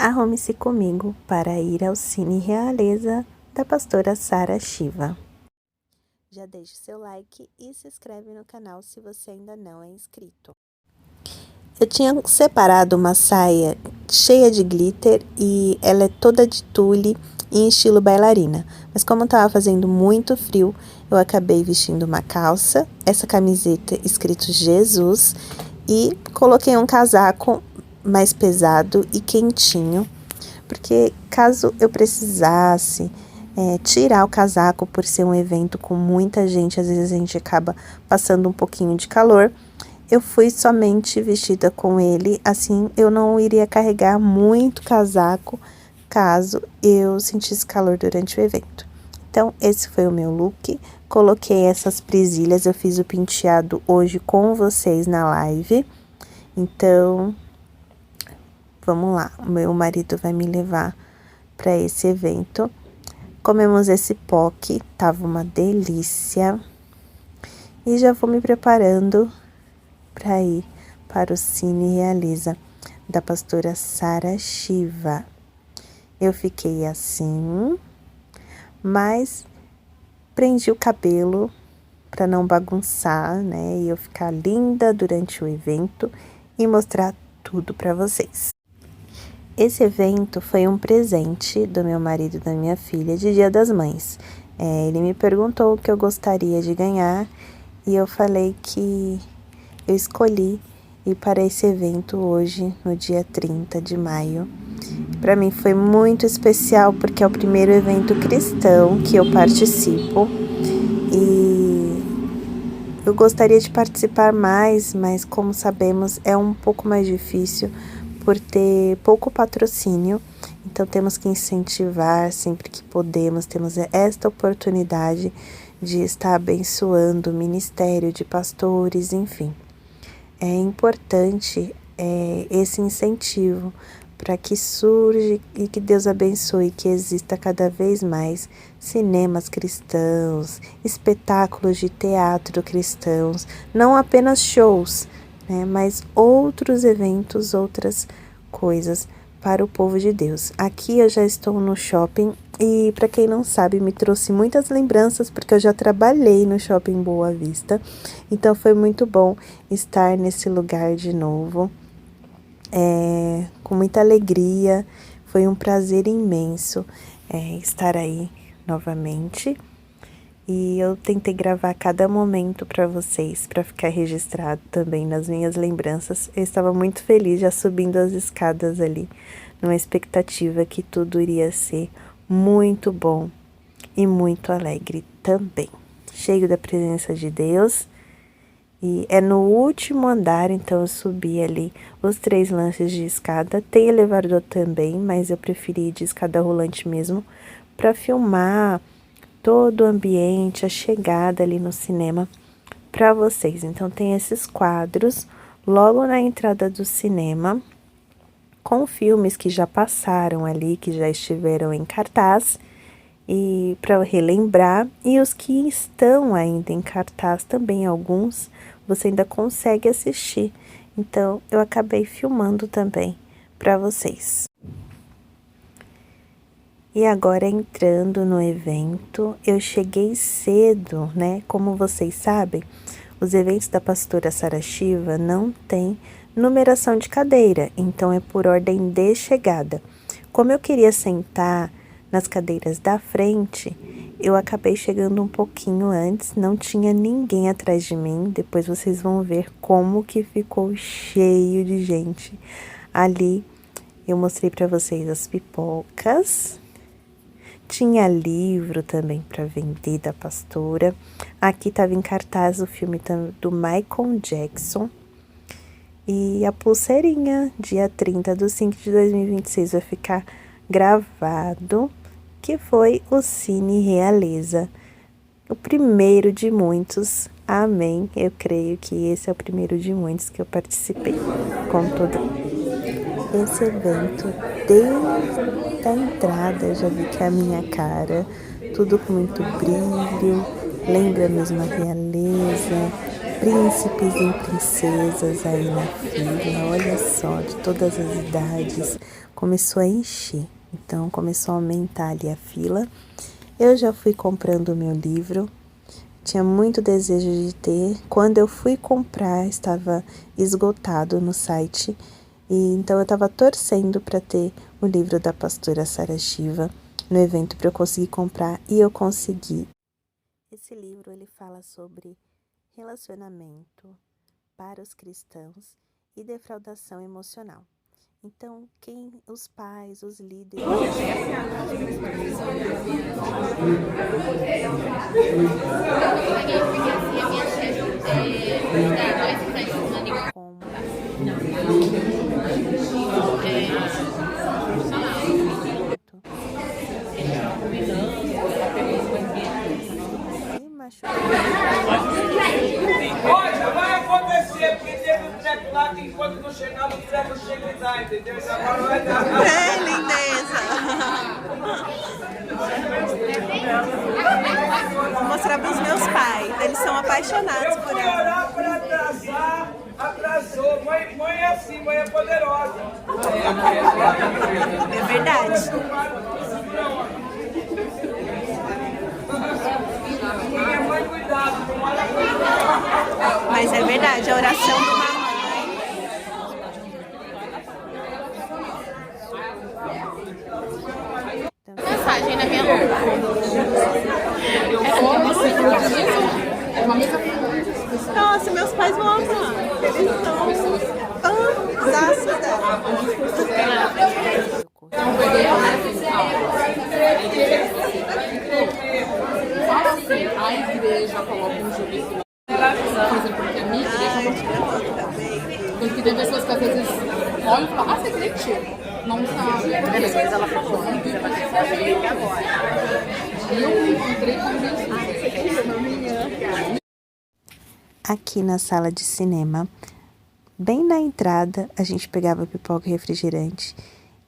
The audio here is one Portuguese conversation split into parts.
Arrume-se comigo para ir ao Cine Realeza da pastora Sara Shiva. Já deixe seu like e se inscreve no canal se você ainda não é inscrito. Eu tinha separado uma saia cheia de glitter e ela é toda de tule em estilo bailarina. Mas como estava fazendo muito frio, eu acabei vestindo uma calça, essa camiseta escrito Jesus e coloquei um casaco mais pesado e quentinho, porque caso eu precisasse tirar o casaco por ser um evento com muita gente, às vezes a gente acaba passando um pouquinho de calor, eu fui somente vestida com ele, assim eu não iria carregar muito casaco caso eu sentisse calor durante o evento. Então esse foi o meu look, coloquei essas presilhas, eu fiz o penteado hoje com vocês na live, então vamos lá, o meu marido vai me levar para esse evento. Comemos esse poke, tava uma delícia. E já vou me preparando para ir para o Cine Realeza da pastora Sara Shiva. Eu fiquei assim, mas prendi o cabelo para não bagunçar, né? E eu ficar linda durante o evento e mostrar tudo para vocês. Esse evento foi um presente do meu marido e da minha filha de Dia das Mães. Ele me perguntou o que eu gostaria de ganhar e eu falei que eu escolhi ir para esse evento hoje, no dia 30 de maio. Para mim foi muito especial porque é o primeiro evento cristão que eu participo e eu gostaria de participar mais, mas como sabemos é um pouco mais difícil por ter pouco patrocínio, então temos que incentivar sempre que podemos, temos esta oportunidade de estar abençoando o ministério de pastores, enfim. É importante esse incentivo para que surja e que Deus abençoe, que exista cada vez mais cinemas cristãos, espetáculos de teatro cristãos, não apenas shows, né, mas outros eventos, outras coisas para o povo de Deus. Aqui eu já estou no shopping e, para quem não sabe, me trouxe muitas lembranças porque eu já trabalhei no Shopping Boa Vista, então foi muito bom estar nesse lugar de novo, com muita alegria, foi um prazer imenso estar aí novamente. E eu tentei gravar cada momento para vocês, para ficar registrado também nas minhas lembranças. Eu estava muito feliz já subindo as escadas ali, numa expectativa que tudo iria ser muito bom e muito alegre também. Cheio da presença de Deus. E é no último andar, então eu subi ali os 3 lances de escada. Tem elevador também, mas eu preferi de escada rolante mesmo, para filmar todo o ambiente, a chegada ali no cinema para vocês. Então tem esses quadros logo na entrada do cinema, com filmes que já passaram ali, que já estiveram em cartaz, e para relembrar, e os que estão ainda em cartaz também, alguns você ainda consegue assistir. Então eu acabei filmando também para vocês. E agora entrando no evento, eu cheguei cedo, né? Como vocês sabem, os eventos da pastora Sara Shiva não tem numeração de cadeira, então é por ordem de chegada. Como eu queria sentar nas cadeiras da frente, eu acabei chegando um pouquinho antes, não tinha ninguém atrás de mim. Depois vocês vão ver como que ficou cheio de gente. Ali eu mostrei para vocês as pipocas. Tinha livro também para vender da pastora. Aqui estava em cartaz o filme do Michael Jackson. E a pulseirinha, dia 30/5/2026, vai ficar gravado, que foi o Cine Realeza. O primeiro de muitos, amém. Eu creio que esse é o primeiro de muitos que eu participei. Com todo esse evento, desde a entrada, eu já vi que é a minha cara, tudo com muito brilho, lembra mesmo a realeza, príncipes e princesas aí na fila, olha só, de todas as idades. Começou a encher, então começou a aumentar ali a fila. Eu já fui comprando o meu livro, tinha muito desejo de ter. Quando eu fui comprar, estava esgotado no site, e então eu estava torcendo para ter o livro da pastora Sara Shiva no evento para eu conseguir comprar, e eu consegui. Esse livro ele fala sobre relacionamento para os cristãos e defraudação emocional. Então, os pais, os líderes... Olha, vai acontecer, porque teve um treco lá que enquanto não chegar, o treco chega e dá, entendeu? Agora vai dar. É, lindeza! Vou mostrar para os meus pais, eles são apaixonados por ela. Eu fui orar para atrasar, atrasou. Mãe é assim, mãe é poderosa. É verdade. Minha mãe, cuidado, não olha Mas é verdade, a oração do mamãe. Mensagem na minha mão. Nossa, meus pais vão amar. Eles estão fãzaços dela. A igreja coloca um juízo. Por exemplo, porque a minha igreja porque tem pessoas que às vezes olham e falam, você crente? Não sabe. Às vezes ela falou, não tem pra ter saber agora. Eu entrei com isso. Aqui na sala de cinema, bem na entrada, a gente pegava pipoca e refrigerante,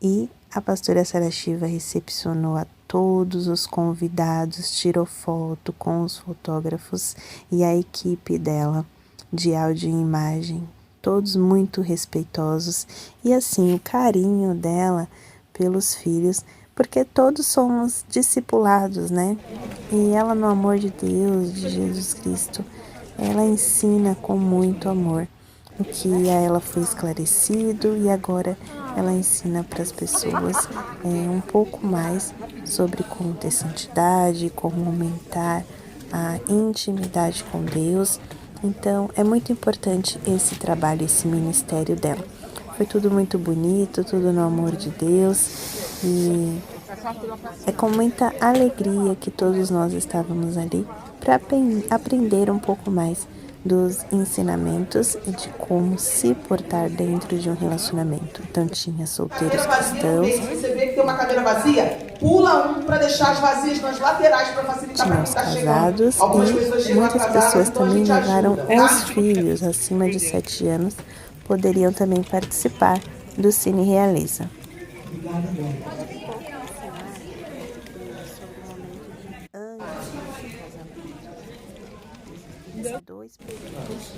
e a pastora Sara Shiva recepcionou a todos os convidados, tirou foto com os fotógrafos e a equipe dela de áudio e imagem, todos muito respeitosos, e assim o carinho dela pelos filhos, porque todos somos discipulados, né? E ela, no amor de Deus, de Jesus Cristo, ela ensina com muito amor o que a ela foi esclarecido, e agora ela ensina para as pessoas um pouco mais sobre como ter santidade, como aumentar a intimidade com Deus. Então é muito importante esse trabalho, esse ministério dela. Foi tudo muito bonito, tudo no amor de Deus, e é com muita alegria que todos nós estávamos ali para aprender um pouco mais dos ensinamentos e de como se portar dentro de um relacionamento. Então tinha solteiros cristãos. Você vê que tem uma cadeira vazia, pula um para deixar as vazias nas laterais para facilitar para quem está chegando. Casados, e muitas pessoas também levaram os filhos acima de 7 anos, poderiam também participar do Cine Realiza. Dois períodos.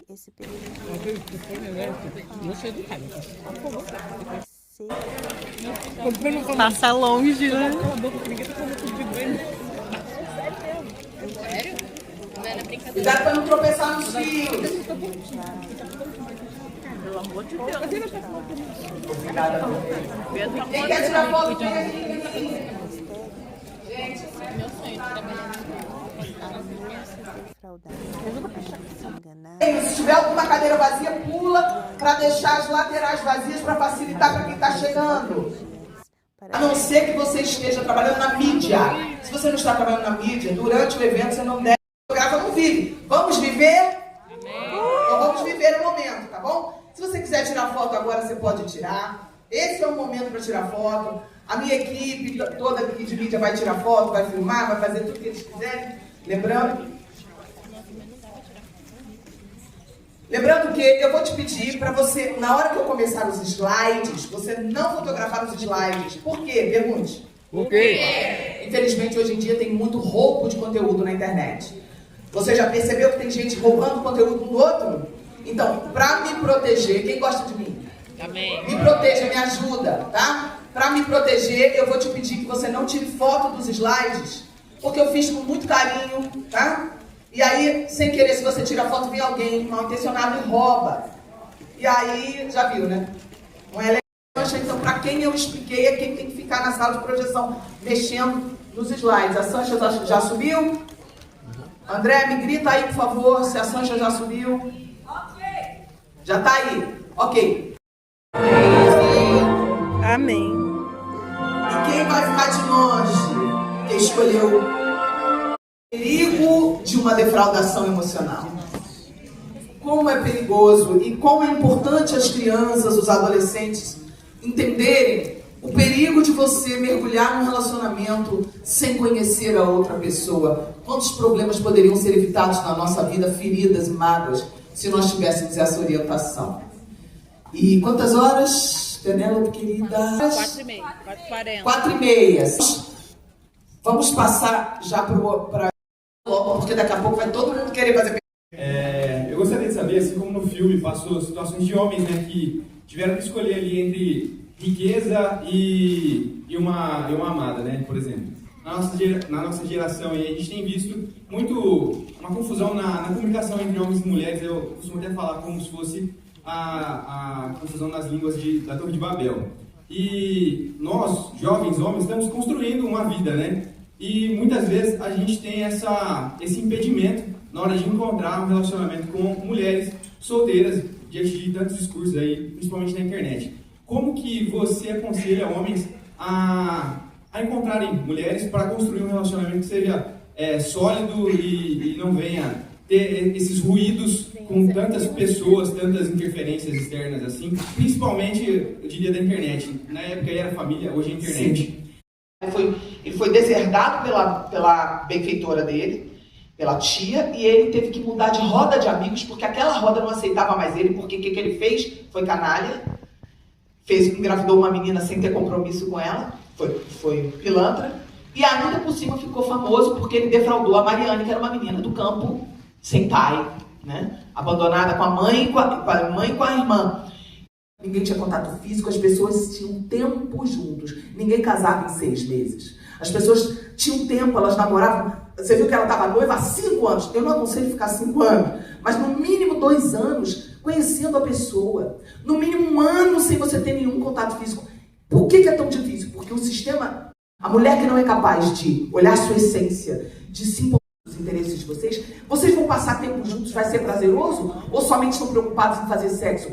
Esse período passa longe, né? Cuidado para não tropeçar nos fios. Pelo amor de Deus. Quem quer tirar foto? Meu sonho de trabalhar Se tiver alguma cadeira vazia, pula para deixar as laterais vazias para facilitar para quem está chegando. A não ser que você esteja trabalhando na mídia. Se você não está trabalhando na mídia, durante o evento você não deve. Fotografa não vive. Vamos viver? Então vamos viver o momento, tá bom? Se você quiser tirar foto agora, você pode tirar. Esse é o momento para tirar foto. A minha equipe toda aqui de mídia vai tirar foto, vai filmar, vai fazer tudo que eles quiserem. Lembrando que eu vou te pedir para você, na hora que eu começar os slides, você não fotografar os slides. Por quê? Pergunte. Por quê? Infelizmente, hoje em dia tem muito roubo de conteúdo na internet. Você já percebeu que tem gente roubando conteúdo um do outro? Então, para me proteger, quem gosta de mim? Amém. Me proteja, me ajuda, tá? Para me proteger, eu vou te pedir que você não tire foto dos slides, porque eu fiz com muito carinho, tá? E aí, sem querer, se você tira foto, vem alguém mal intencionado e rouba. E aí, já viu, né? Não é legal. Então, para quem eu expliquei, é quem tem que ficar na sala de projeção, mexendo nos slides. A Sancha já subiu? André, me grita aí, por favor, se a Sancha já subiu. Ok. Já tá aí. Ok. Amém. E quem vai ficar de longe? Quem escolheu o perigo de uma defraudação emocional. Como é perigoso e como é importante as crianças, os adolescentes entenderem o perigo de você mergulhar num relacionamento sem conhecer a outra pessoa. Quantos problemas poderiam ser evitados na nossa vida, feridas e mágoas, se nós tivéssemos essa orientação? E quantas horas, Penélope querida? 4h30, 4h40. 4h30. Vamos passar já para logo, porque daqui a pouco vai todo mundo querer fazer. Eu gostaria de saber, assim como no filme passou situações de homens, né, que tiveram que escolher ali entre riqueza e uma amada, né, por exemplo. Na nossa geração, e a gente tem visto muito uma confusão na comunicação entre homens e mulheres. Eu costumo até falar como se fosse a confusão nas línguas da Torre de Babel. E nós, jovens homens, estamos construindo uma vida, né? E muitas vezes a gente tem esse impedimento na hora de encontrar um relacionamento com mulheres solteiras, diante de tantos discursos aí, principalmente na internet. Como que você aconselha homens a encontrarem mulheres para construir um relacionamento que seja sólido e não venha ter esses ruídos com tantas pessoas, tantas interferências externas assim, principalmente, eu diria, da internet. Na época era família, hoje é internet. Sim. Ele foi deserdado pela benfeitora dele, pela tia, e ele teve que mudar de roda de amigos, porque aquela roda não aceitava mais ele, porque o que ele fez? Foi canalha, engravidou uma menina sem ter compromisso com ela, foi pilantra, e ainda por cima ficou famoso porque ele defraudou a Mariane, que era uma menina do campo, sem pai, né? Abandonada com a mãe, com a mãe e com a irmã. Ninguém tinha contato físico, as pessoas tinham tempo juntos. Ninguém casava em 6 meses. As pessoas tinham tempo, elas namoravam. Você viu que ela estava noiva há 5 anos. Eu não aconselho ficar 5 anos, mas no mínimo 2 anos conhecendo a pessoa. No mínimo 1 ano sem você ter nenhum contato físico. Por que é tão difícil? Porque o sistema, a mulher que não é capaz de olhar sua essência, de se importar com os interesses de vocês vão passar tempo juntos, vai ser prazeroso? Ou somente estão preocupados em fazer sexo?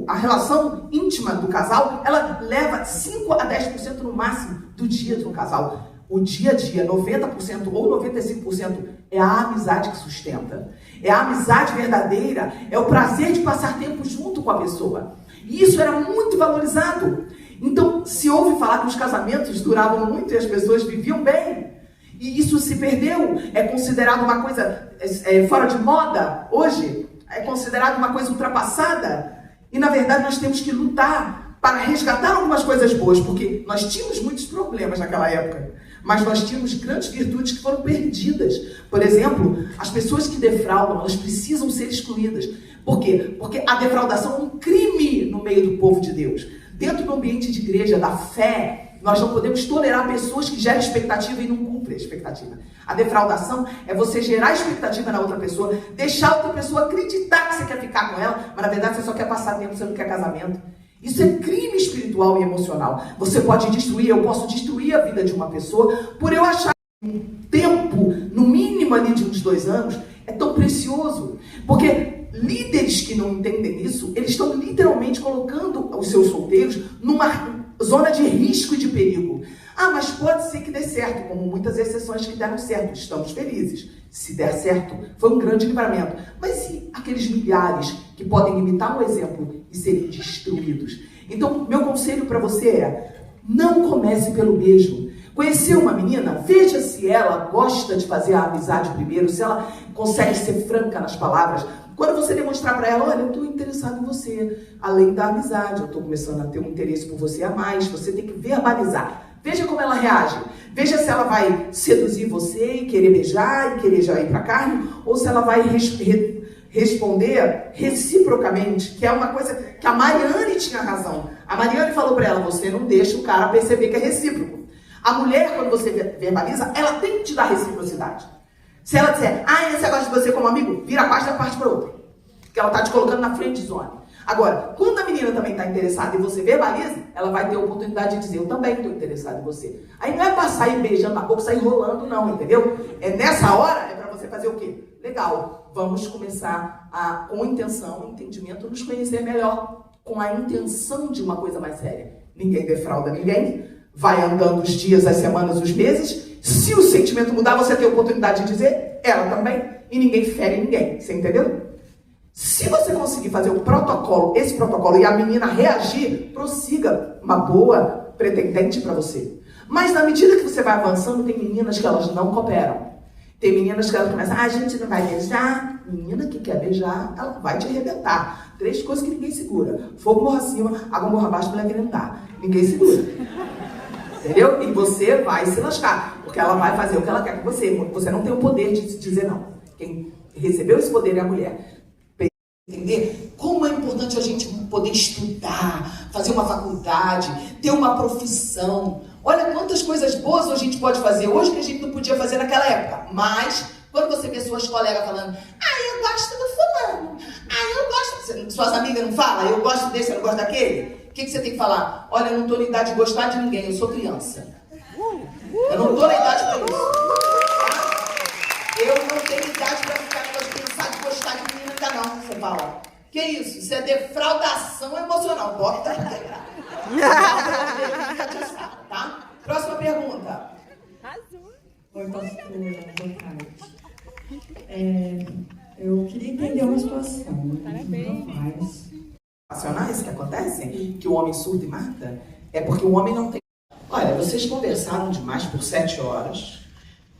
A relação íntima do casal, ela leva 5 a 10% no máximo do dia do casal. O dia a dia, 90% ou 95%, é a amizade que sustenta. É a amizade verdadeira, é o prazer de passar tempo junto com a pessoa. E isso era muito valorizado. Então, se ouve falar que os casamentos duravam muito e as pessoas viviam bem, e isso se perdeu, é considerado uma coisa fora de moda hoje, é considerado uma coisa ultrapassada. E, na verdade, nós temos que lutar para resgatar algumas coisas boas, porque nós tínhamos muitos problemas naquela época, mas nós tínhamos grandes virtudes que foram perdidas. Por exemplo, as pessoas que defraudam, elas precisam ser excluídas. Por quê? Porque a defraudação é um crime no meio do povo de Deus. Dentro do ambiente de igreja, da fé, nós não podemos tolerar pessoas que geram expectativa e não cumprem a expectativa. A defraudação é você gerar expectativa na outra pessoa, deixar a outra pessoa acreditar que você quer ficar com ela, mas na verdade você só quer passar tempo, você não quer casamento. Isso é crime espiritual e emocional. Você pode destruir, eu posso destruir a vida de uma pessoa por eu achar que um tempo, no mínimo ali de uns 2 anos, é tão precioso. Porque líderes que não entendem isso, eles estão literalmente colocando os seus solteiros numa zona de risco e de perigo. Ah, mas pode ser que dê certo, como muitas exceções que deram certo. Estamos felizes. Se der certo, foi um grande livramento. Mas e aqueles milhares que podem imitar um exemplo e serem destruídos? Então, meu conselho para você é: não comece pelo beijo. Conheceu uma menina? Veja se ela gosta de fazer a amizade primeiro, se ela consegue ser franca nas palavras. Quando você demonstrar para ela: olha, eu estou interessado em você, além da amizade, eu estou começando a ter um interesse por você a mais, você tem que verbalizar. Veja como ela reage. Veja se ela vai seduzir você e querer beijar e querer já ir para a carne, ou se ela vai responder reciprocamente, que é uma coisa que a Mariane tinha razão. A Mariane falou para ela, você não deixa o cara perceber que é recíproco. A mulher, quando você verbaliza, ela tem que te dar reciprocidade. Se ela disser, esse negócio de você como amigo, vira a página e parte para outra. Porque ela está te colocando na frente de zona. Agora, quando a menina também está interessada e você verbaliza, ela vai ter a oportunidade de dizer, eu também estou interessado em você. Aí não é para sair beijando na boca, sair enrolando não, entendeu? Nessa hora, é para você fazer o quê? Legal, vamos começar com intenção, entendimento, nos conhecer melhor, com a intenção de uma coisa mais séria. Ninguém defrauda ninguém, vai andando os dias, as semanas, os meses. Se o sentimento mudar, você tem a oportunidade de dizer, ela também, e ninguém fere ninguém, você entendeu? Se você conseguir fazer esse protocolo, e a menina reagir, prossiga uma boa pretendente para você. Mas na medida que você vai avançando, tem meninas que elas não cooperam. Tem meninas que elas começam, a gente não vai beijar. Menina que quer beijar, ela vai te arrebentar. 3 coisas que ninguém segura. Fogo morra acima, água morra abaixo, mulher arrebentar. Ninguém segura. Entendeu? E você vai se lascar, porque ela vai fazer o que ela quer com você. Você não tem o poder de dizer não. Quem recebeu esse poder é a mulher. Entender como é importante a gente poder estudar, fazer uma faculdade, ter uma profissão. Olha quantas coisas boas a gente pode fazer hoje que a gente não podia fazer naquela época. Mas, quando você vê suas colegas falando, eu gosto do fulano, eu gosto... Suas amigas não falam, eu gosto desse, eu não gosto daquele? O que você tem que falar? Olha, eu não estou na idade de gostar de ninguém, eu sou criança. Eu não estou na idade para isso. Eu não tenho idade para ficar pensar de gostar de menina ainda não, você fala. Que isso? Isso é defraudação emocional. Bota aí, tá? Próxima pergunta. Oi, pastora, boa tarde. Eu queria entender uma situação. Parabéns. Racionais que acontecem, que o homem surda e mata, é porque o homem não tem... Olha, vocês conversaram demais por 7 horas.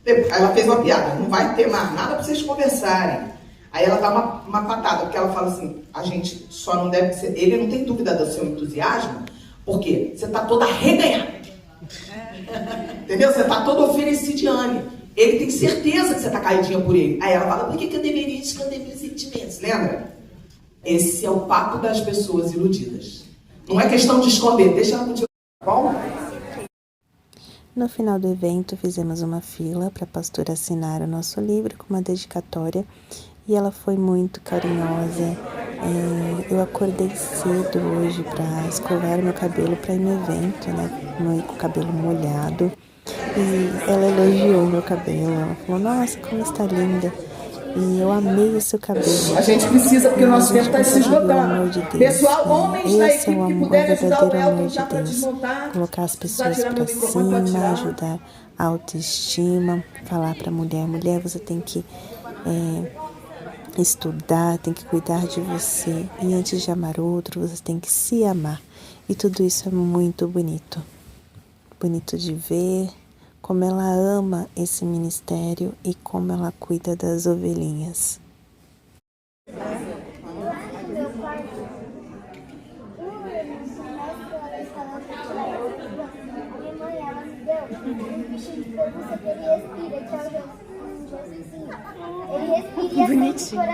Ela fez uma piada, não vai ter mais nada para vocês conversarem. Aí ela dá uma patada, porque ela fala assim, a gente só não deve ser... Ele não tem dúvida do seu entusiasmo, porque você está toda arreganhada. Entendeu? Você está todo oferecidiane. Ele tem certeza que você está caidinha por ele. Aí ela fala, por que eu deveria esconder meus sentimentos? Lembra? Esse é o papo das pessoas iludidas. Não é questão de esconder, deixa ela continuar, tá bom? No final do evento, fizemos uma fila para a pastora assinar o nosso livro com uma dedicatória e ela foi muito carinhosa. Eu acordei cedo hoje para escovar meu cabelo para ir no evento, né? Com o cabelo molhado. E ela elogiou meu cabelo. Ela falou, nossa, como está linda. E eu amei o seu cabelo. A gente precisa, porque o nosso tempo está se esgotando. De Pessoal, homens da equipe que puderem ajudar o Elton já para desmontar. Colocar as pessoas para cima, ajudar a autoestima, falar para a mulher, você tem que estudar, tem que cuidar de você. E antes de amar outro, você tem que se amar. E tudo isso é muito bonito. Bonito de ver como ela ama esse ministério e como ela cuida das ovelhinhas. Bonitinho.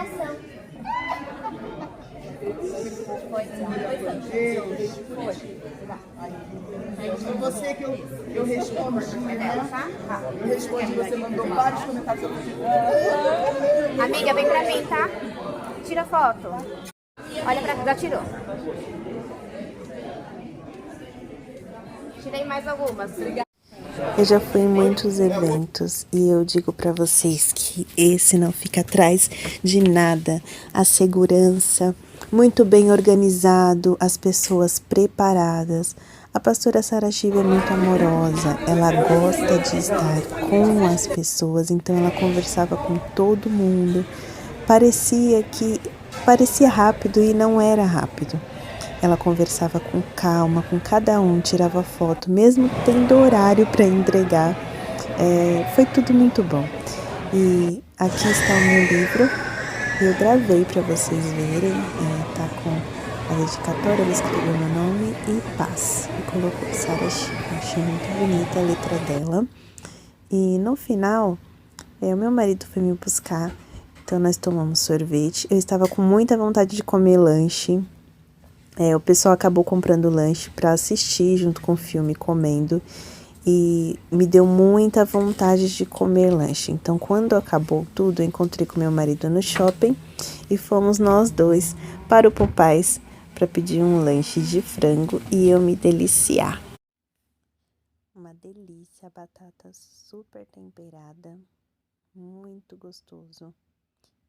Foi você que eu respondi, né? Eu respondi, você mandou vários comentários sobre isso. Amiga, vem pra mim, tá? Tira foto. Olha pra cá, já tirou. Tirei mais algumas. Eu já fui em muitos eventos e eu digo para vocês que esse não fica atrás de nada. A segurança, muito bem organizado, as pessoas preparadas. A pastora Sara Shiva é muito amorosa, ela gosta de estar com as pessoas, então ela conversava com todo mundo. Parecia rápido e não era rápido. Ela conversava com calma, com cada um, tirava foto, mesmo tendo horário para entregar. Foi tudo muito bom. E aqui está o meu livro. Eu gravei para vocês verem. Tá com a dedicatória, ela escreveu meu nome e paz. E colocou Sara Shiva. Achei muito bonita a letra dela. E no final, o meu marido foi me buscar. Então, nós tomamos sorvete. Eu estava com muita vontade de comer lanche. O pessoal acabou comprando lanche para assistir junto com o filme, comendo. E me deu muita vontade de comer lanche. Então, quando acabou tudo, eu encontrei com meu marido no shopping e fomos nós dois para o Popeyes para pedir um lanche de frango e eu me deliciar. Uma delícia, batata super temperada, muito gostoso.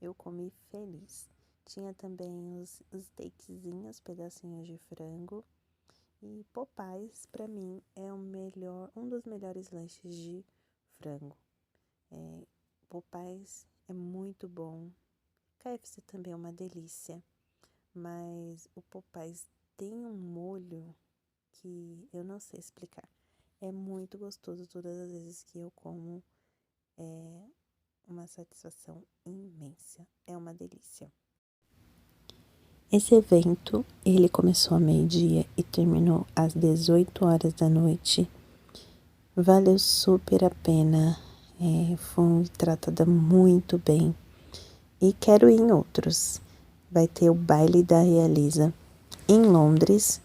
Eu comi feliz. Tinha também os steakzinhos, pedacinhos de frango. E Popeyes, pra mim, é um dos melhores lanches de frango. Popeyes é muito bom. KFC também é uma delícia. Mas o Popeyes tem um molho que eu não sei explicar. É muito gostoso todas as vezes que eu como. É uma satisfação imensa. É uma delícia. Esse evento, ele começou ao meio-dia e terminou às 18 horas da noite. Valeu super a pena. Fui tratada muito bem. E quero ir em outros. Vai ter o baile da Realiza em Londres.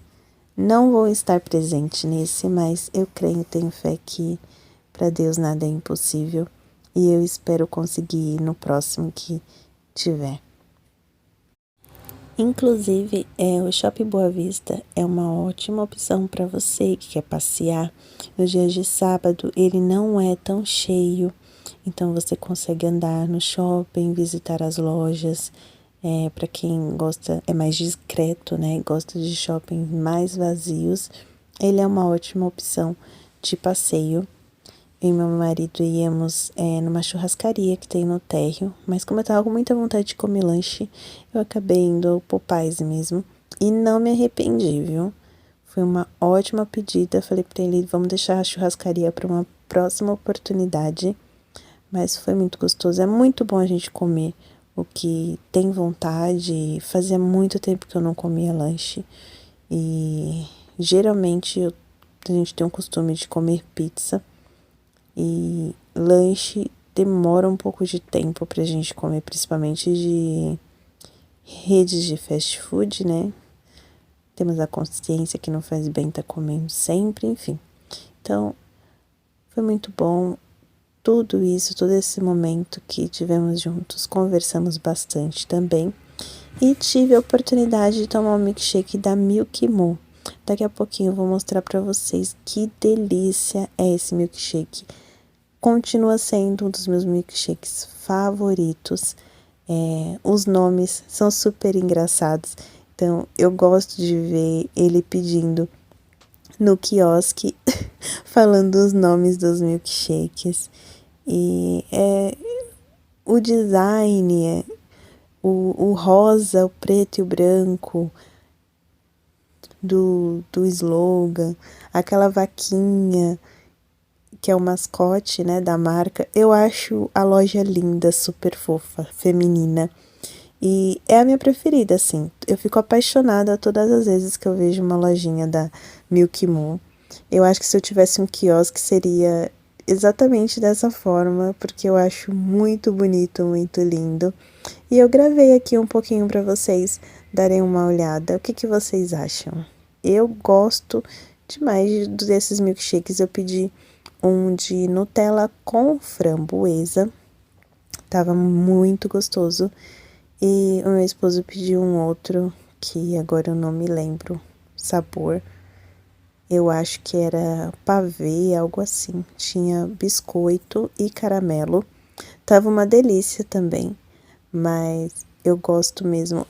Não vou estar presente nesse, mas eu creio, tenho fé que para Deus nada é impossível. E eu espero conseguir ir no próximo que tiver. Inclusive, o Shopping Boa Vista é uma ótima opção para você que quer passear. Nos dias de sábado, ele não é tão cheio, então você consegue andar no shopping, visitar as lojas. Para quem gosta, é mais discreto, né? Gosta de shopping mais vazios, ele é uma ótima opção de passeio. Eu e meu marido íamos numa churrascaria que tem no térreo, mas como eu tava com muita vontade de comer lanche, eu acabei indo ao Popeyes mesmo e não me arrependi, viu? Foi uma ótima pedida, falei pra ele, vamos deixar a churrascaria para uma próxima oportunidade, mas foi muito gostoso, é muito bom a gente comer o que tem vontade. Fazia muito tempo que eu não comia lanche e geralmente a gente tem o costume de comer pizza. E lanche demora um pouco de tempo pra gente comer, principalmente de redes de fast food, né? Temos a consciência que não faz bem estar comendo sempre, enfim. Então, foi muito bom tudo isso, todo esse momento que tivemos juntos, conversamos bastante também. E tive a oportunidade de tomar um milkshake da Milk Moo. Daqui a pouquinho eu vou mostrar pra vocês que delícia é esse milkshake. Continua sendo um dos meus milkshakes favoritos. Os nomes são super engraçados. Então, eu gosto de ver ele pedindo no quiosque, falando os nomes dos milkshakes. E o design, o rosa, o preto e o branco do slogan, aquela vaquinha que é o mascote, né, da marca. Eu acho a loja linda, super fofa, feminina. E é a minha preferida, assim. Eu fico apaixonada todas as vezes que eu vejo uma lojinha da Milk Moo. Eu acho que se eu tivesse um quiosque seria exatamente dessa forma, porque eu acho muito bonito, muito lindo. E eu gravei aqui um pouquinho para vocês darem uma olhada. O que vocês acham? Eu gosto demais desses milkshakes. Eu pedi um de Nutella com framboesa, tava muito gostoso. E o meu esposo pediu um outro, que agora eu não me lembro sabor. Eu acho que era pavê, algo assim. Tinha biscoito e caramelo. Tava uma delícia também, mas eu gosto mesmo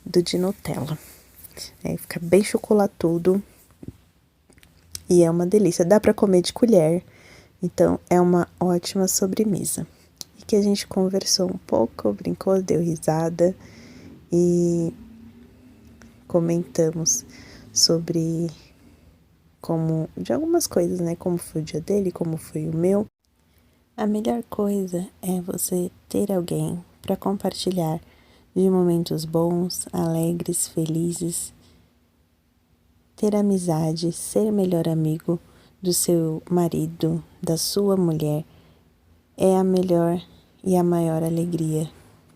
do de Nutella. Fica bem chocolatudo. E é uma delícia, dá para comer de colher, então é uma ótima sobremesa. E que a gente conversou um pouco, brincou, deu risada e comentamos sobre de algumas coisas, né? Como foi o dia dele, como foi o meu. A melhor coisa é você ter alguém para compartilhar de momentos bons, alegres, felizes. Ter amizade, ser melhor amigo do seu marido, da sua mulher, é a melhor e a maior alegria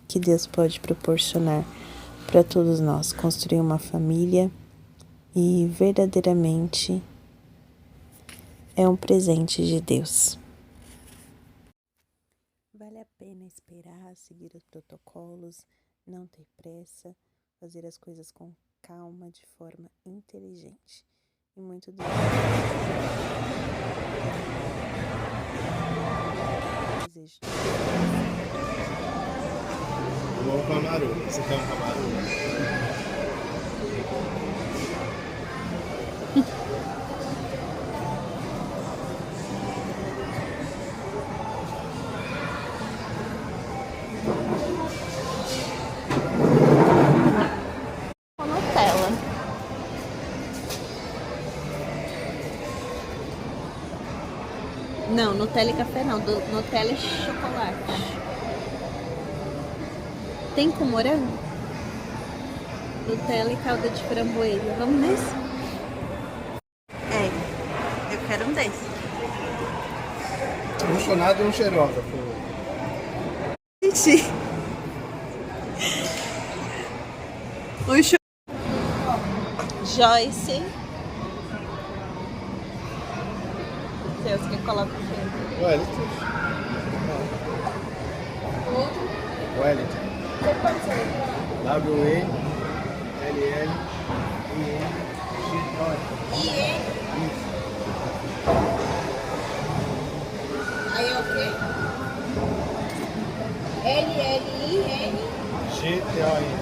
que Deus pode proporcionar para todos nós. Construir uma família e verdadeiramente é um presente de Deus. Vale a pena esperar, seguir os protocolos, não ter pressa, fazer as coisas com calma, de forma inteligente. E muito desejo Igual um camarão. Você quer um camarão? Com Nutella. Não, Nutella e café não, Nutella e chocolate. Tem com morango? Nutella e calda de framboesa. Vamos nesse? Eu quero um desse. Um chonado e um cheirosa, por favor. Gente. Joyce. Deus, quem coloca o quê? Wellington. Wellington. W-E-L-L-I-N-G-O. Aí é o quê? L-L-I-N. G-T-O-N.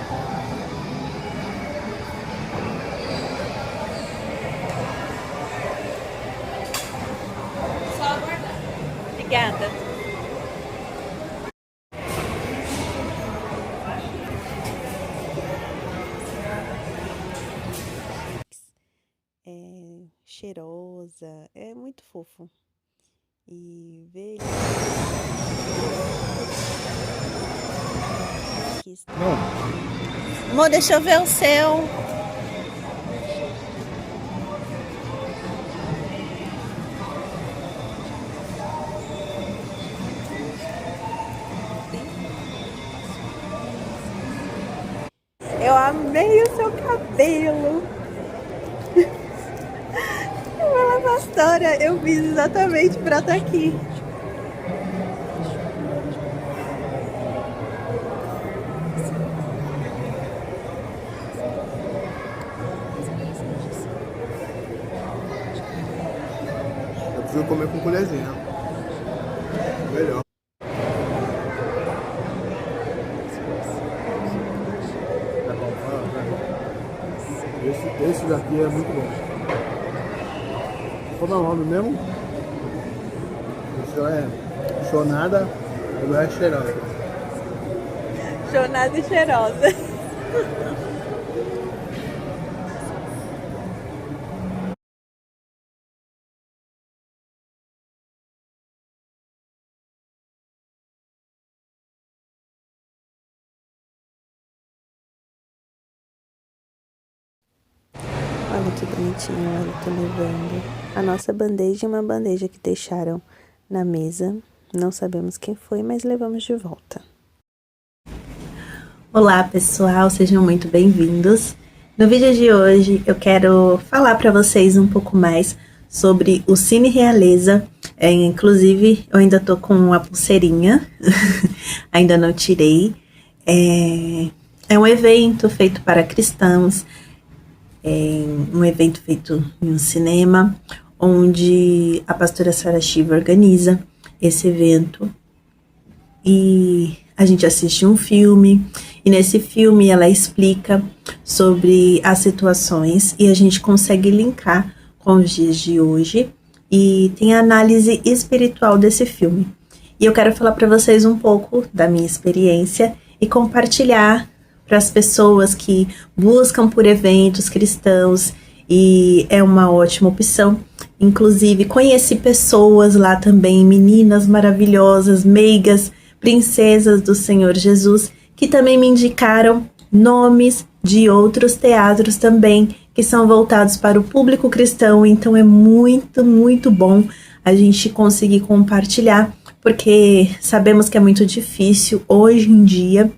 Só aguardar. Obrigada. É cheirosa, é muito fofo. E ver aqui está. Amor, deixa eu ver o seu. Eu amei o seu cabelo. Ela, pastora, eu fiz exatamente pra estar aqui. Eu prefiro comer com colherzinha. Melhor. Tá bom, esse daqui é muito bom. Qual é o nome mesmo? Isso é chonada ou é cheirosa? Chonada e cheirosa. Olha que bonitinho, olha, tô levando a nossa bandeja, uma bandeja que deixaram na mesa. Não sabemos quem foi, mas levamos de volta. Olá, pessoal, sejam muito bem-vindos. No vídeo de hoje eu quero falar para vocês um pouco mais sobre o Cine Realeza. Inclusive, eu ainda tô com a pulseirinha, ainda não tirei. É um evento feito para cristãos. É um evento feito em um cinema, onde a pastora Sara Shiva organiza esse evento. E a gente assiste um filme, e nesse filme ela explica sobre as situações, e a gente consegue linkar com os dias de hoje, e tem a análise espiritual desse filme. E eu quero falar para vocês um pouco da minha experiência e compartilhar para as pessoas que buscam por eventos cristãos, e é uma ótima opção. Inclusive, conheci pessoas lá também, meninas maravilhosas, meigas, princesas do Senhor Jesus, que também me indicaram nomes de outros teatros também, que são voltados para o público cristão. Então é muito, muito bom a gente conseguir compartilhar, porque sabemos que é muito difícil hoje em dia.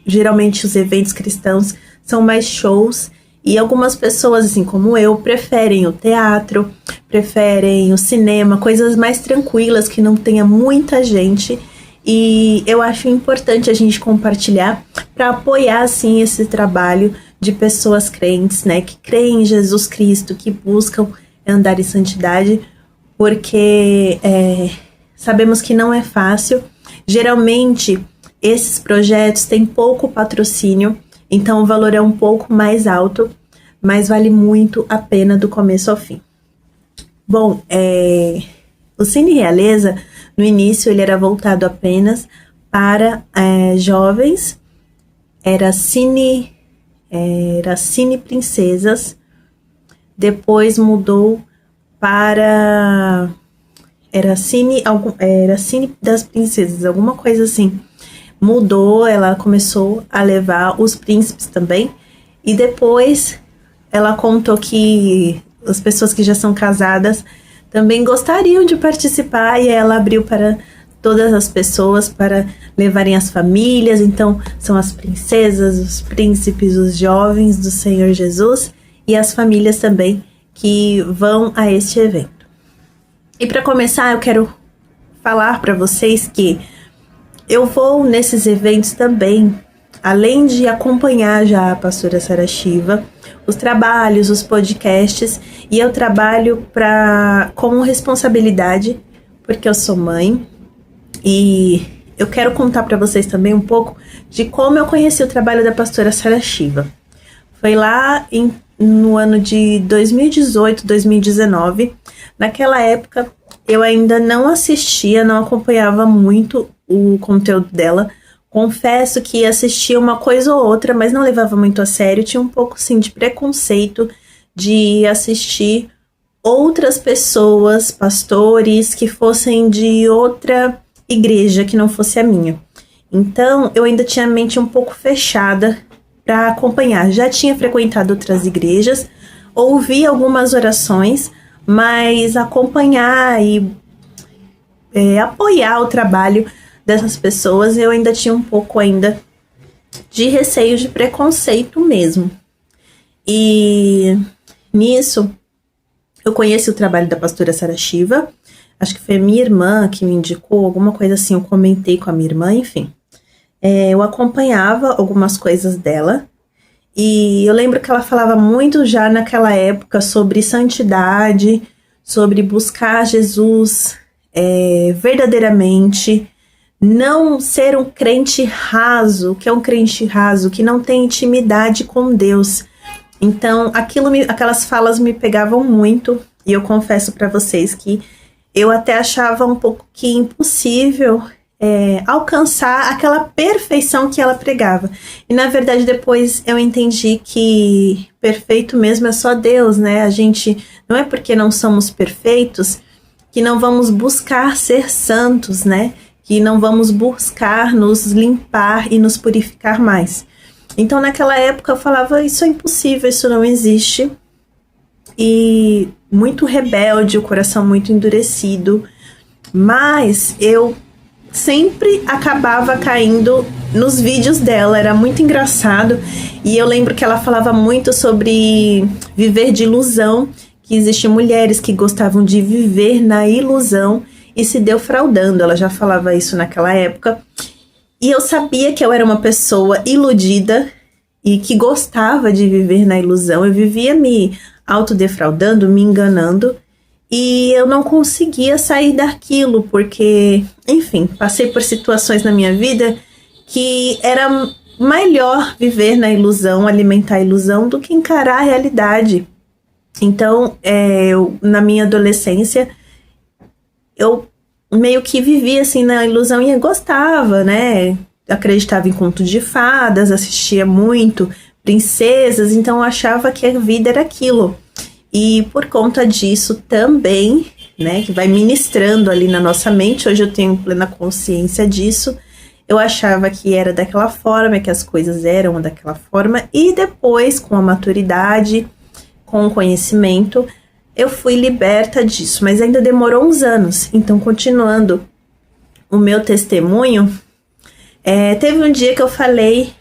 Geralmente os eventos cristãos são mais shows, e algumas pessoas, assim como eu, preferem o teatro, preferem o cinema, coisas mais tranquilas, que não tenha muita gente. E eu acho importante a gente compartilhar para apoiar, assim, esse trabalho de pessoas crentes, né? Que creem em Jesus Cristo, que buscam andar em santidade, porque sabemos que não é fácil. Geralmente, esses projetos têm pouco patrocínio, então o valor é um pouco mais alto, mas vale muito a pena do começo ao fim. Bom, o Cine Realeza, no início, ele era voltado apenas para jovens, era Cine Princesas, depois mudou para... Era Cine das Princesas, alguma coisa assim. Mudou, ela começou a levar os príncipes também, e depois ela contou que as pessoas que já são casadas também gostariam de participar, e ela abriu para todas as pessoas para levarem as famílias. Então são as princesas, os príncipes, os jovens do Senhor Jesus e as famílias também que vão a este evento. E para começar, eu quero falar para vocês que eu vou nesses eventos também, além de acompanhar já a pastora Sara Shiva, os trabalhos, os podcasts, e eu trabalho com responsabilidade, porque eu sou mãe, e eu quero contar para vocês também um pouco de como eu conheci o trabalho da pastora Sara Shiva. Foi lá no ano de 2018, 2019, naquela época eu ainda não assistia, não acompanhava muito o conteúdo dela. Confesso que assistia uma coisa ou outra, mas não levava muito a sério. Tinha um pouco, sim, de preconceito de assistir outras pessoas, pastores, que fossem de outra igreja, que não fosse a minha. Então, eu ainda tinha a mente um pouco fechada para acompanhar. Já tinha frequentado outras igrejas, ouvi algumas orações, mas acompanhar e apoiar o trabalho dessas pessoas, eu ainda tinha um pouco ainda de receio, de preconceito mesmo. E nisso, eu conheci o trabalho da pastora Sara Shiva, acho que foi a minha irmã que me indicou, alguma coisa assim, eu comentei com a minha irmã, enfim. Eu acompanhava algumas coisas dela, e eu lembro que ela falava muito já naquela época sobre santidade, sobre buscar Jesus verdadeiramente, não ser um crente raso, que é um crente raso, que não tem intimidade com Deus. Então, aquelas falas me pegavam muito, e eu confesso para vocês que eu até achava um pouco que impossível alcançar aquela perfeição que ela pregava. E, na verdade, depois eu entendi que perfeito mesmo é só Deus, né? A gente, não é porque não somos perfeitos que não vamos buscar ser santos, né? Que não vamos buscar nos limpar e nos purificar mais. Então, naquela época, eu falava, isso é impossível, isso não existe. E muito rebelde, o coração muito endurecido. Mas eu sempre acabava caindo nos vídeos dela, era muito engraçado. E eu lembro que ela falava muito sobre viver de ilusão, que existiam mulheres que gostavam de viver na ilusão e se defraudando. Ela já falava isso naquela época. E eu sabia que eu era uma pessoa iludida e que gostava de viver na ilusão. Eu vivia me autodefraudando, me enganando, e eu não conseguia sair daquilo, porque, enfim, passei por situações na minha vida que era melhor viver na ilusão, alimentar a ilusão, do que encarar a realidade. Então, na minha adolescência, eu meio que vivia assim na ilusão e eu gostava, né? Acreditava em conto de fadas, assistia muito princesas, então eu achava que a vida era aquilo. E por conta disso também, né, que vai ministrando ali na nossa mente, hoje eu tenho plena consciência disso, Eu achava que era daquela forma, que as coisas eram daquela forma, e depois, com a maturidade, com o conhecimento, eu fui liberta disso, mas ainda demorou uns anos. Então, continuando o meu testemunho, teve um dia que eu falei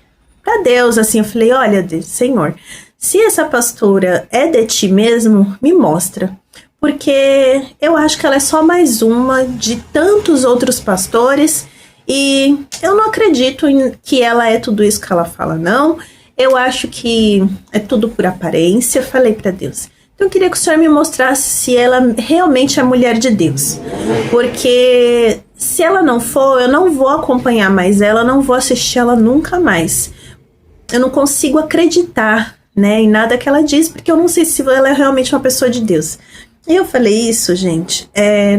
para Deus, assim, eu falei, olha, Deus, Senhor, se essa pastora é de ti mesmo, me mostra. Porque eu acho que ela é só mais uma de tantos outros pastores e eu não acredito que ela é tudo isso que ela fala, não. Eu acho que é tudo por aparência. Falei para Deus. Então eu queria que o Senhor me mostrasse se ela realmente é mulher de Deus. Porque se ela não for, eu não vou acompanhar mais ela, não vou assistir ela nunca mais. Eu não consigo acreditar, né, em nada que ela diz, porque eu não sei se ela é realmente uma pessoa de Deus. E eu falei isso, gente,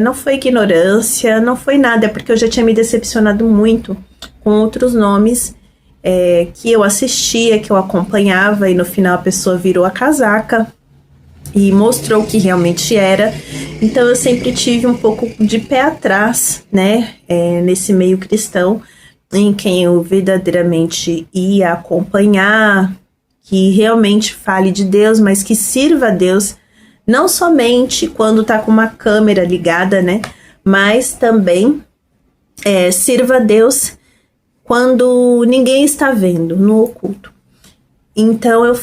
não foi ignorância, não foi nada, é porque eu já tinha me decepcionado muito com outros nomes que eu assistia, que eu acompanhava, e no final a pessoa virou a casaca e mostrou o que realmente era. Então eu sempre tive um pouco de pé atrás, né, nesse meio cristão, em quem eu verdadeiramente ia acompanhar, que realmente fale de Deus, mas que sirva a Deus, não somente quando tá com uma câmera ligada, né? Mas também sirva a Deus quando ninguém está vendo, no oculto. Então eu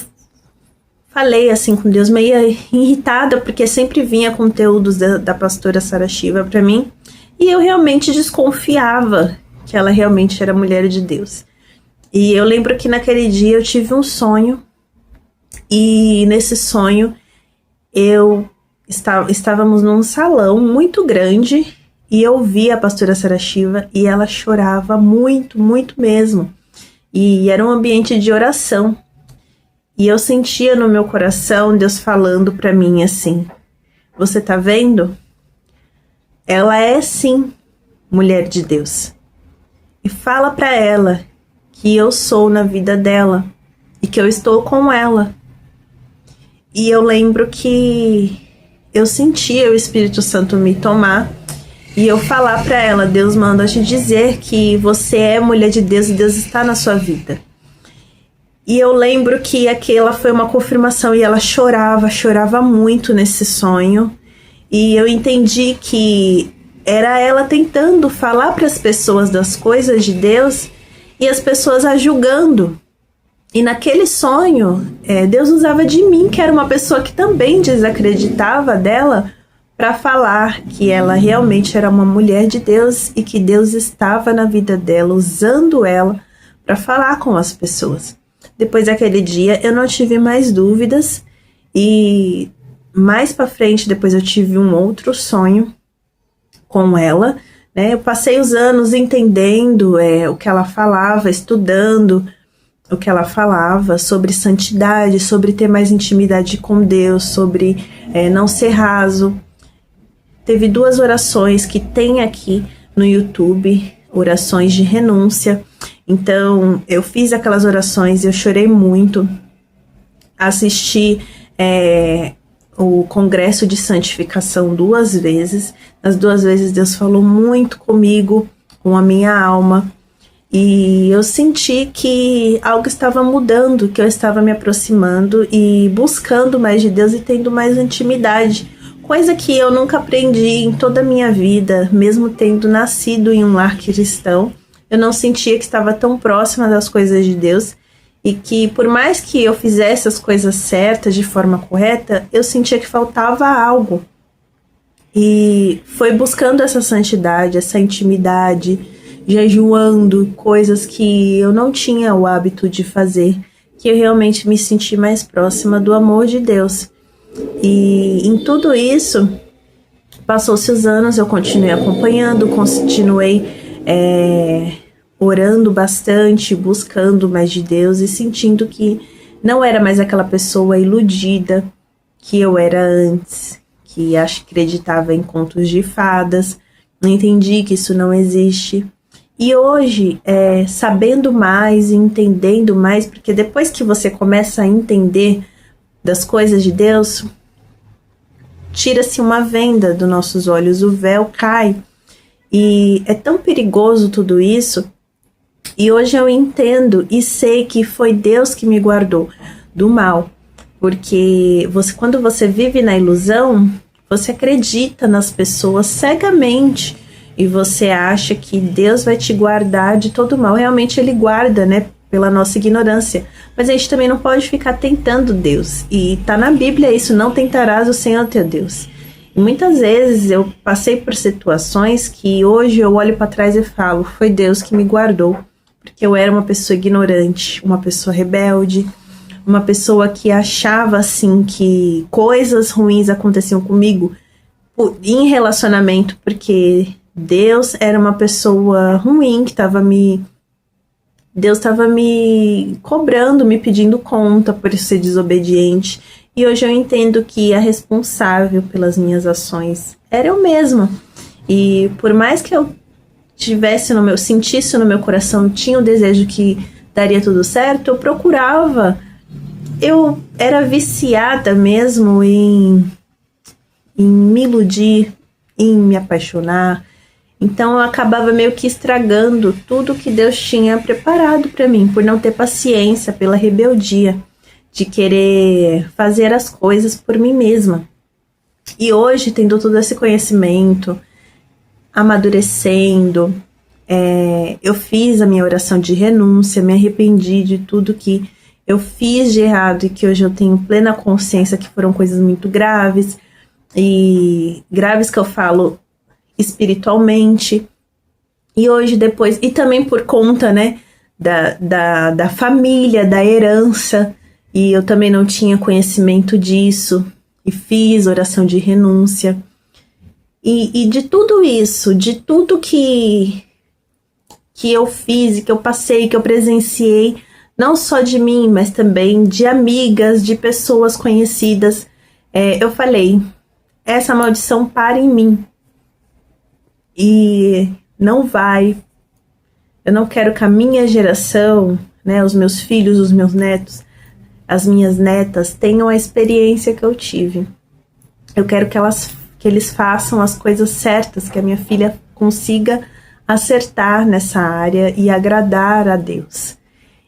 falei assim com Deus, meio irritada, porque sempre vinha conteúdos da pastora Sara Shiva para mim, e eu realmente desconfiava que ela realmente era mulher de Deus. E eu lembro que naquele dia eu tive um sonho, e nesse sonho estávamos num salão muito grande e eu vi a pastora Sara Shiva e ela chorava muito, muito mesmo. E era um ambiente de oração. E eu sentia no meu coração Deus falando para mim assim: você tá vendo? Ela é sim mulher de Deus. E fala para ela que eu sou na vida dela e que eu estou com ela. E eu lembro que eu sentia o Espírito Santo me tomar e eu falar para ela: Deus manda te dizer que você é mulher de Deus e Deus está na sua vida. E eu lembro que aquela foi uma confirmação e ela chorava muito nesse sonho. E eu entendi que era ela tentando falar para as pessoas das coisas de Deus e as pessoas a julgando. E naquele sonho, Deus usava de mim, que era uma pessoa que também desacreditava dela, para falar que ela realmente era uma mulher de Deus e que Deus estava na vida dela, usando ela para falar com as pessoas. Depois daquele dia, eu não tive mais dúvidas e mais para frente, depois eu tive um outro sonho com ela, né? Eu passei os anos entendendo o que ela falava, estudando o que ela falava sobre santidade, sobre ter mais intimidade com Deus, sobre não ser raso. Teve 2 orações que tem aqui no YouTube, orações de renúncia. Então, eu fiz aquelas orações, eu chorei muito. Assisti o Congresso de Santificação 2 vezes. Nas 2 vezes Deus falou muito comigo, com a minha alma. E eu senti que algo estava mudando, que eu estava me aproximando e buscando mais de Deus e tendo mais intimidade. Coisa que eu nunca aprendi em toda a minha vida, mesmo tendo nascido em um lar cristão. Eu não sentia que estava tão próxima das coisas de Deus e que por mais que eu fizesse as coisas certas de forma correta, eu sentia que faltava algo. E foi buscando essa santidade, essa intimidade, jejuando, coisas que eu não tinha o hábito de fazer, que eu realmente me senti mais próxima do amor de Deus. E em tudo isso, passou-se os anos, eu continuei acompanhando, continuei orando bastante, buscando mais de Deus e sentindo que não era mais aquela pessoa iludida que eu era antes, que acreditava em contos de fadas. Não entendi que isso não existe. E hoje, sabendo mais e entendendo mais, porque depois que você começa a entender das coisas de Deus, tira-se uma venda dos nossos olhos, o véu cai. E é tão perigoso tudo isso, E hoje eu entendo e sei que foi Deus que me guardou do mal. Porque quando você vive na ilusão, você acredita nas pessoas cegamente. E você acha que Deus vai te guardar de todo mal. Realmente Ele guarda, né? Pela nossa ignorância. Mas a gente também não pode ficar tentando Deus. E tá na Bíblia isso, não tentarás o Senhor teu Deus. E muitas vezes eu passei por situações que hoje eu olho para trás e falo, foi Deus que me guardou. Porque eu era uma pessoa ignorante, uma pessoa rebelde, uma pessoa que achava assim que coisas ruins aconteciam comigo em relacionamento, porque Deus era uma pessoa ruim que Deus estava me cobrando, me pedindo conta por ser desobediente. E hoje eu entendo que a responsável pelas minhas ações era eu mesma. E por mais que eu sentisse no meu coração, tinha o desejo que daria tudo certo, eu procurava. Eu era viciada mesmo em me iludir, em me apaixonar. Então eu acabava meio que estragando tudo que Deus tinha preparado para mim, por não ter paciência, pela rebeldia, de querer fazer as coisas por mim mesma. E hoje, tendo todo esse conhecimento, amadurecendo, eu fiz a minha oração de renúncia, me arrependi de tudo que eu fiz de errado e que hoje eu tenho plena consciência que foram coisas muito graves, e graves que eu falo espiritualmente. E hoje depois, e também por conta, né, da família, da herança, e eu também não tinha conhecimento disso, e fiz oração de renúncia. E de tudo isso, de tudo que eu fiz, e que eu passei, que eu presenciei, não só de mim, mas também de amigas, de pessoas conhecidas, eu falei, essa maldição para em mim. E não vai. Eu não quero que a minha geração, né, os meus filhos, os meus netos, as minhas netas tenham a experiência que eu tive. Eu quero que eles façam as coisas certas, que a minha filha consiga acertar nessa área e agradar a Deus.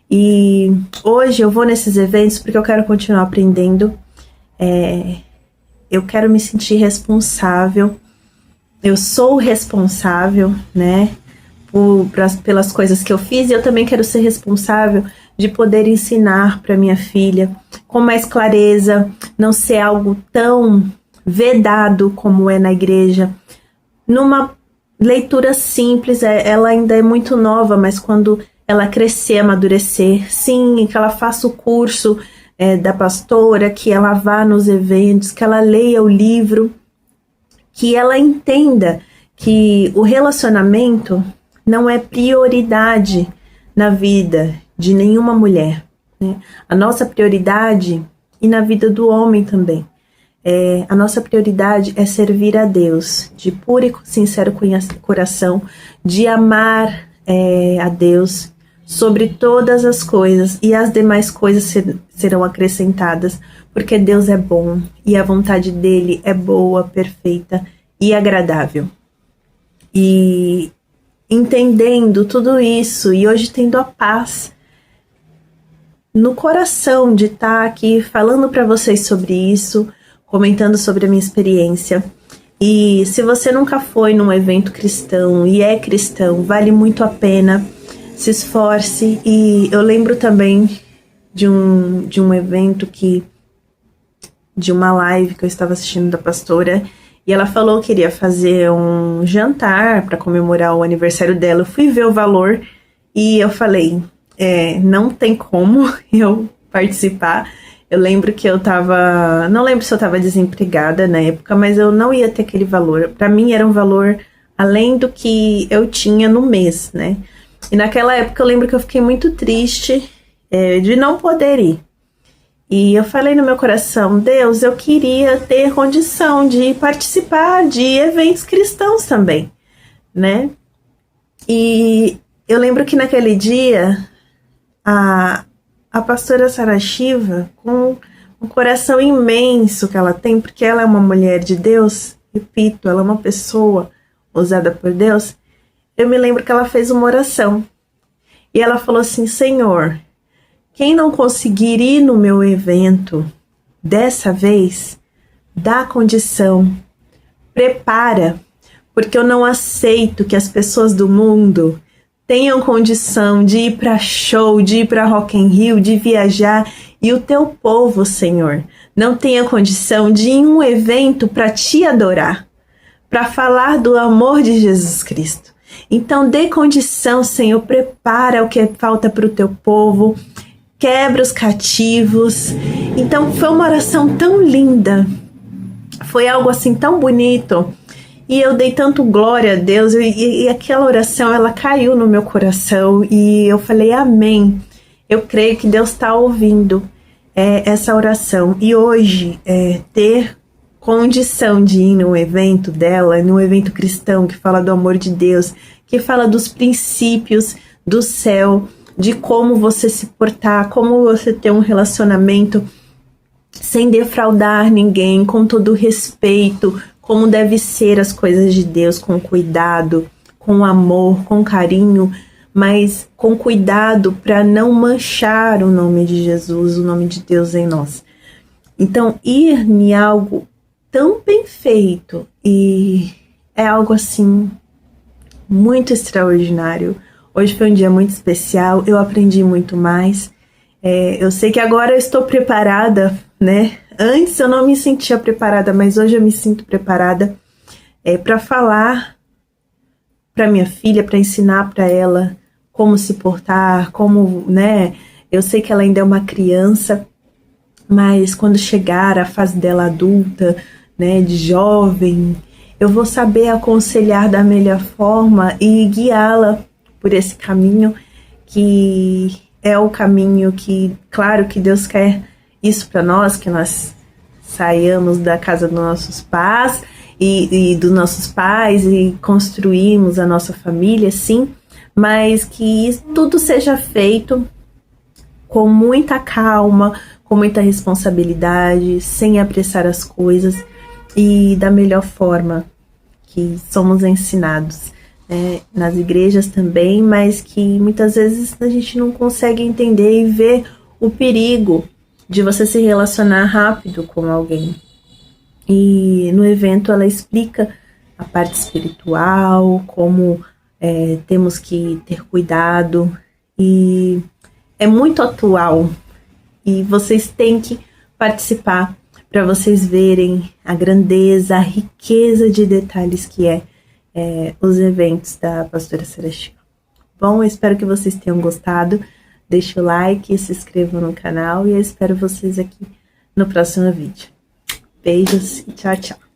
E hoje eu vou nesses eventos porque eu quero continuar aprendendo. Eu quero me sentir responsável. Eu sou responsável, né, pelas coisas que eu fiz, e eu também quero ser responsável de poder ensinar para minha filha com mais clareza, não ser algo tão vedado como é na igreja. Numa leitura simples, ela ainda é muito nova, mas quando ela crescer, amadurecer, sim, que ela faça o curso da pastora, que ela vá nos eventos, que ela leia o livro, que ela entenda que o relacionamento não é prioridade na vida de nenhuma mulher, né? A nossa prioridade, e na vida do homem também, a nossa prioridade é servir a Deus de puro e sincero coração, de amar a Deus sobre todas as coisas, e as demais coisas serão acrescentadas, porque Deus é bom e a vontade dele é boa, perfeita e agradável. E entendendo tudo isso, e hoje tendo a paz no coração de estar aqui falando para vocês sobre isso, comentando sobre a minha experiência. E se você nunca foi num evento cristão e é cristão, vale muito a pena, se esforce. E eu lembro também de um evento de uma live que eu estava assistindo da pastora, e ela falou que iria fazer um jantar para comemorar o aniversário dela. Eu fui ver o valor e eu falei, não tem como eu participar. Eu lembro que não lembro se eu estava desempregada na época, mas eu não ia ter aquele valor. Para mim era um valor além do que eu tinha no mês, né? E naquela época eu lembro que eu fiquei muito triste de não poder ir. E eu falei no meu coração, Deus, eu queria ter condição de participar de eventos cristãos também, né? E eu lembro que naquele dia, a pastora Sara Shiva, com um coração imenso que ela tem, porque ela é uma mulher de Deus, repito, ela é uma pessoa usada por Deus, eu me lembro que ela fez uma oração. E ela falou assim: Senhor, quem não conseguir ir no meu evento dessa vez, dá condição, prepara, porque eu não aceito que as pessoas do mundo tenham condição de ir para show, de ir para Rock in Rio, de viajar, e o teu povo, Senhor, não tenha condição de ir em um evento para te adorar, para falar do amor de Jesus Cristo. Então dê condição, Senhor, prepara o que falta para o teu povo, quebra os cativos. Então foi uma oração tão linda, foi algo assim tão bonito, e eu dei tanto glória a Deus, e aquela oração, ela caiu no meu coração, e eu falei, amém, eu creio que Deus está ouvindo essa oração. E hoje, ter condição de ir num evento dela, num evento cristão que fala do amor de Deus, que fala dos princípios do céu, de como você se portar, como você ter um relacionamento sem defraudar ninguém, com todo respeito, como deve ser as coisas de Deus, com cuidado, com amor, com carinho, mas com cuidado para não manchar o nome de Jesus, o nome de Deus em nós. Então, ir em algo tão bem feito e é algo assim muito extraordinário. Hoje foi um dia muito especial, eu aprendi muito mais. Eu sei que agora eu estou preparada, né? Antes eu não me sentia preparada, mas hoje eu me sinto preparada para falar para minha filha, para ensinar para ela como se portar, como, né? Eu sei que ela ainda é uma criança, mas quando chegar a fase dela adulta, né, de jovem, eu vou saber aconselhar da melhor forma e guiá-la por esse caminho, que é o caminho que, claro que Deus quer isso para nós, que nós saiamos da casa dos nossos pais e dos nossos pais e construímos a nossa família, sim, mas que tudo seja feito com muita calma, com muita responsabilidade, sem apressar as coisas e da melhor forma que somos ensinados, né, nas igrejas também, mas que muitas vezes a gente não consegue entender e ver o perigo de você se relacionar rápido com alguém. E no evento ela explica a parte espiritual, como temos que ter cuidado, e é muito atual, e vocês têm que participar para vocês verem a grandeza, a riqueza de detalhes que os eventos da pastora Sara Shiva. Bom, eu espero que vocês tenham gostado. Deixe o like, se inscreva no canal e eu espero vocês aqui no próximo vídeo. Beijos e tchau, tchau.